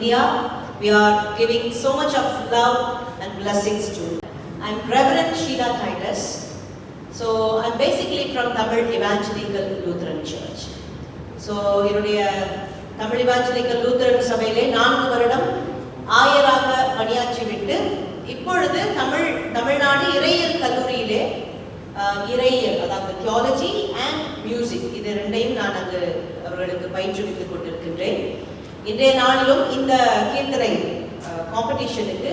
India. We are giving so much of love and blessings to. I'm Reverend Sheila Titus. So I'm basically from Tamil Evangelical Lutheran Church. So என்னுடைய Tamil Evangelical Lutheran சபையிலே 4 வருடம் ஆயராக பணியாற்றி விட்டு இப்பொழுது தமிழ்நாடு இறையியல் கல்லூரியிலே இறையியல் அதாவது தியாலஜி அண்ட் மியூசிக் இது ரெண்டையும் நான் அங்கு அவர்களுக்கு பயிற்றுவித்துக் கொண்டிருக்கின்றேன். இன்றைய நாளிலும் இந்த கீர்த்தனை காம்படிஷனுக்கு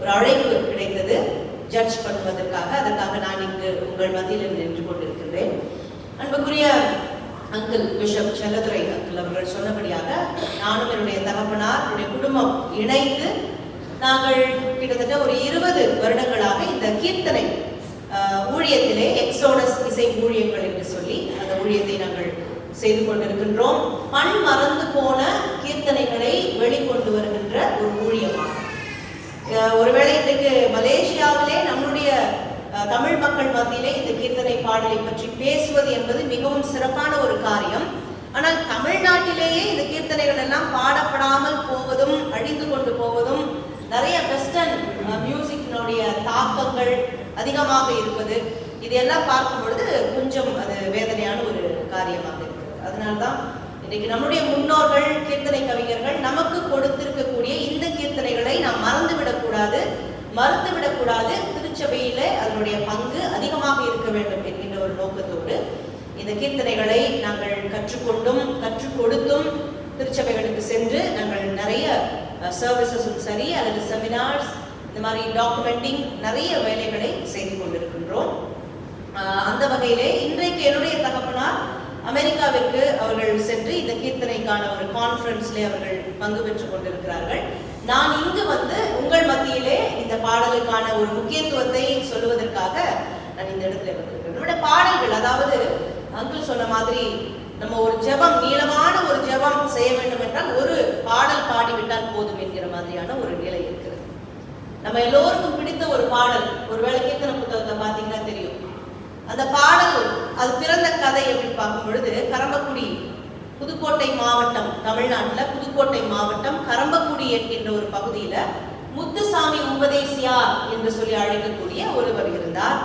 ஒரு அழைப்பு கிடைத்தது ஜட்ஜ் பண்ணுவதற்காக. அதற்காக நான் இங்கு உங்கள் மத்தியில் நின்று கொண்டிருக்கின்றேன். அன்புக்குரிய அங்கிள் பிஷப் செல்லதுரை அங்கிள் அவர்கள் சொன்னபடியாக நானும் என்னுடைய தகப்பனார் என்னுடைய குடும்பம் இணைந்து நாங்கள் கிட்டத்தட்ட ஒரு 20 வருடங்களாக இந்த கீர்த்தனை ஊழியத்திலே எக்ஸோடஸ் இசை ஊழியங்கள் என்று சொல்லி அந்த ஊழியத்தை நாங்கள் செய்து கொண்டிருக்கின்றோம். பண் மறந்து போன கீர்த்தனைகளை வெளிக்கொண்டு வருகின்ற ஒரு ஊழியமாகும். ஒருவேளை இன்றைக்கு மலேசியாவிலே நம்முடைய தமிழ் மக்கள் மத்தியிலே இந்த கீர்த்தனை பாடலை பற்றி பேசுவது என்பது மிகவும் சிறப்பான ஒரு காரியம். ஆனால் தமிழ்நாட்டிலேயே இந்த கீர்த்தனைகள் எல்லாம் பாடப்படாமல் போவதும் அழிந்து கொண்டு போவதும் நிறைய வெஸ்டர்ன் மியூசிக்கினுடைய தாக்கங்கள் அதிகமாக இருப்பது இதெல்லாம் பார்க்கும் பொழுது கொஞ்சம் அது வேதனையான ஒரு காரியமாக இருக்குது. அதனால்தான் இன்னைக்கு நம்முடைய முன்னோர்கள் கீர்த்தனை கவிஞர்கள் நமக்கு கொடுத்திருக்கக்கூடிய இந்த கீர்த்தனைகளை நாம் மறுத்துவிடக்கூடாது. திருச்சபையில அதனுடைய பங்கு அதிகமாக இருக்க வேண்டும் என்கின்ற ஒரு நோக்கத்தோடு இந்த கீர்த்தனைகளை நாங்கள் கற்றுக்கொண்டும் கற்றுக் கொடுத்தும் திருச்சபைகளுக்கு சென்று நாங்கள் நிறைய சர்வீசஸும் சரி அல்லது செமினார்ஸ் இந்த மாதிரி டாக்குமெண்டிங் நிறைய வேலைகளை செய்து கொண்டிருக்கின்றோம். அந்த வகையிலே இன்றைக்கு என்னுடைய தகப்பனார் அமெரிக்காவிற்கு அவர்கள் சென்று இந்த கீர்த்தனைக்கான ஒரு கான்ஃபரன்ஸ்ல அவர்கள் பங்கு பெற்றுக் கொண்டிருக்கிறார்கள். நான் இங்கு வந்து உங்கள் மத்தியிலே இந்த பாடலுக்கான ஒரு முக்கியத்துவத்தை சொல்லுவதற்காக நான் இந்த இடத்துல வந்திருக்கிறேன். நம்முடைய பாடல்கள் அதாவது அங்கிள் சொன்ன மாதிரி நம்ம ஒரு ஜெபம் நீளமான ஒரு ஜெபம் செய்ய வேண்டும் என்றால் ஒரு பாடல் பாடிவிட்டால் போதும் என்கிற மாதிரியான ஒரு நிலை இருக்கிறது. நம்ம எல்லோருக்கும் பிடித்த ஒரு பாடல் ஒருவேளை கீர்த்தனை புத்தகத்தை பார்த்தீங்கன்னா தெரியும். அந்த பாடல் அது பிறந்த கதை எப்படி பார்க்கும் பொழுது கரம்பக்குடி புதுக்கோட்டை மாவட்டம் தமிழ்நாட்டில் புதுக்கோட்டை மாவட்டம் கரம்பக்குடி என்கின்ற ஒரு பகுதியில முத்துசாமி உபதேசியார் என்று சொல்லி அழைக்கக்கூடிய ஒருவர் இருந்தார்.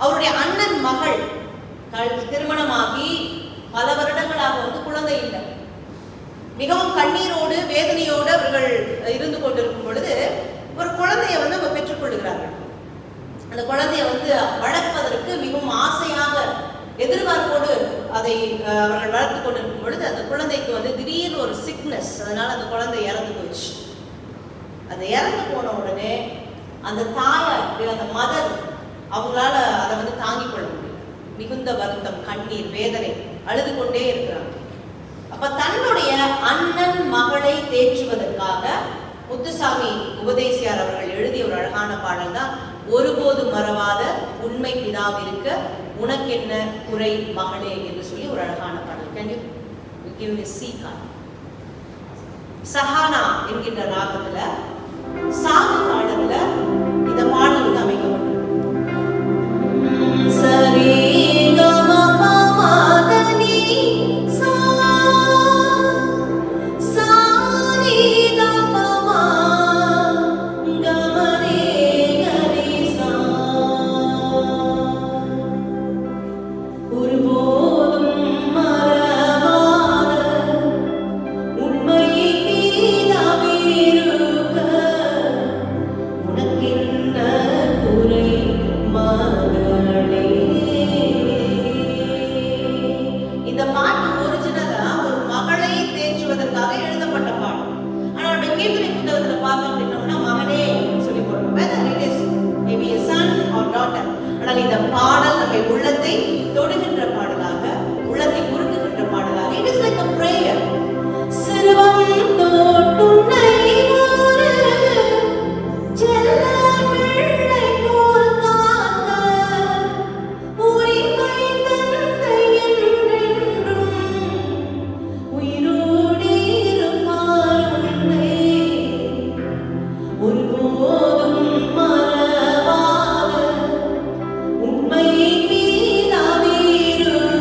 அவருடைய அண்ணன் மகள் திருமணமாகி பல வருடங்களாக வந்து குழந்தை இல்லை. மிகவும் கண்ணீரோடு வேதனையோடு அவர்கள் இருந்து கொண்டிருக்கும் பொழுது ஒரு குழந்தையை வந்து அவங்க பெற்றுக்கொள்கிறார்கள். அந்த குழந்தையை வந்து வளர்ப்பதற்கு மிகவும் ஆசையாக எதிர்பார்ப்போடு அதை அவர்கள் வளர்த்து கொண்டிருக்கும் பொழுது அந்த குழந்தைக்கு வந்து திடீர்னு ஒரு சிக்னஸ், அதனால அந்த குழந்தை இறந்து போயிடுச்சு. அந்த இறந்து போன உடனே அந்த தாயார் அந்த மதர் அவங்களால அதை வந்து தாங்கிக் கொள்ள முடியும். மிகுந்த வருத்தம், கண்ணீர், வேதனை, அழுது கொண்டே இருக்கிறாங்க. அப்ப தன்னுடைய அண்ணன் மகளை தேற்றுவதற்காக முத்துசாமி உபதேசியார் அவர்கள் எழுதிய ஒரு அழகான பாடல் தான் ஒருபோதும் மறவாத உண்மை பிதாவிருக்க உனக்கென்ன குறை மகளே என்று சொல்லி ஒரு அழகான பாடல். Can you give me C card? Sahana என்கின்ற ராகத்துல சாகு பாடல்ல இந்த பாடலுக்கு அமைக்கப்பட்டது. சரி இந்த பாடல் நம்மை உள்ளத்தை தொடுகின்ற பாடலாக, உள்ளத்தை உருக்குகின்ற பாடலாக. It is like a prayer. சிறுவம் தோட்டுன்னை ஒரு செல்ல பிள்ளை போல் காக்க உரிமை தந்தை என்றென்றும் உயிரோடு இருப்பார் உன்னை ஒருபோதும் மறவாத உண்மை மீதாவிருக்க